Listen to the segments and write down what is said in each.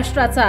महाराष्ट्राचा।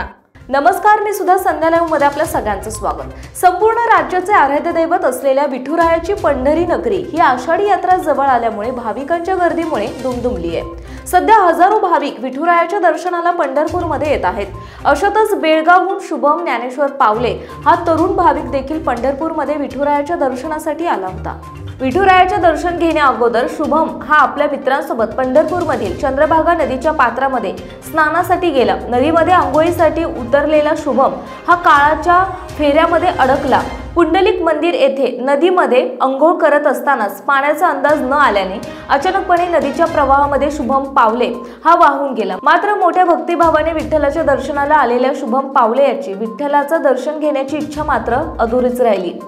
नमस्कार, मी सुद्धा संध्या लाईव्ह मध्ये आपल्या सगळ्यांचं स्वागत। संपूर्ण राज्याचे आराध्य दैवत असलेल्या विठुरायाची पंढरी नगरी ही आषाढी यात्रा जवळ आल्यामुळे भाविकांच्या गर्दीमुळे दुमदुमली आहे। सध्या हजारो भाविक विठुरायाच्या दर्शनाला पंढरपूरमध्ये येत आहेत। अशातच बेळगावहून शुभम ज्ञानेश्वर पावले हा तरुण भाविक देखील पंढरपूरमध्ये विठुरायाच्या दर्शनासाठी आला होता। विठुरायाचे दर्शन घेण्या अगोदर शुभम हा आपल्या मित्रांसोबत पंढरपूरमधील चंद्रभागा नदीच्या पात्रामध्ये स्नानासाठी गेला। नदीमध्ये आंघोळीसाठी उतरलेला शुभम हा काळाच्या फेऱ्यामध्ये अडकला। पुंडलिक मंदिर येथे नदीमध्ये अंघोळ करत असतानाच पाण्याचा अंदाज न आल्याने अचानकपणे नदीच्या प्रवाहामध्ये शुभम पावले हा वाहून गेला। मात्र मोठ्या भक्तिभावाने विठ्ठलाच्या दर्शनाला आलेल्या शुभम पावले याची विठ्ठलाचं दर्शन घेण्याची इच्छा मात्र अधुरीच राहिली।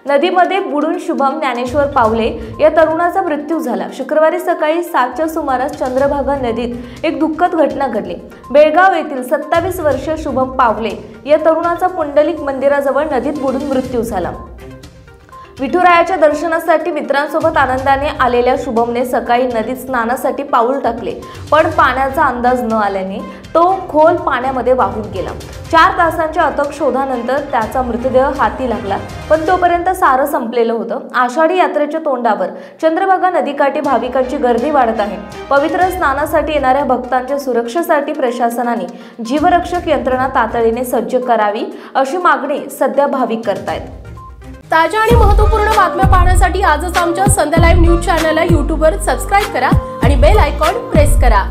नदीमध्ये बुडून शुभम ज्ञानेश्वर पावले या तरुणाचा मृत्यू झाला। शुक्रवारी सकाळी 7च्या सुमारास चंद्रभागा नदीत एक दुःखद घटना घडली। बेळगाव येथील 27 वर्षीय शुभम पावले या तरुणाचा पुंडलिक मंदिराजवळ नदीत बुडून मृत्यू झाला। विठुरायाच्या दर्शनासाठी मित्रांसोबत आनंदाने आलेल्या शुभमने सकाळी नदीत स्नानासाठी पाऊल टाकले, पण पाण्याचा अंदाज न आल्याने तो खोल पाण्यामध्ये वाहून गेला। 4 तासांच्या अथक शोधानंतर त्याचा मृतदेह हाती लागला, पण तोपर्यंत सारं संपलेलं होतं। आषाढी यात्रेच्या तोंडावर चंद्रभागा नदीकाठी भाविकांची गर्दी वाढत आहे। पवित्र स्नानासाठी येणाऱ्या भक्तांच्या सुरक्षेसाठी प्रशासनाने जीवरक्षक यंत्रणा तातडीने सज्ज करावी अशी मागणी सध्या भाविक करतायत। ताज्या आणि महत्त्वपूर्ण बातम्या पाहण्यासाठी आजच आमच्या संध्या लाईव्ह न्यूज चॅनलला YouTube वर सबस्क्राइब करा आणि बेल आयकॉन प्रेस करा।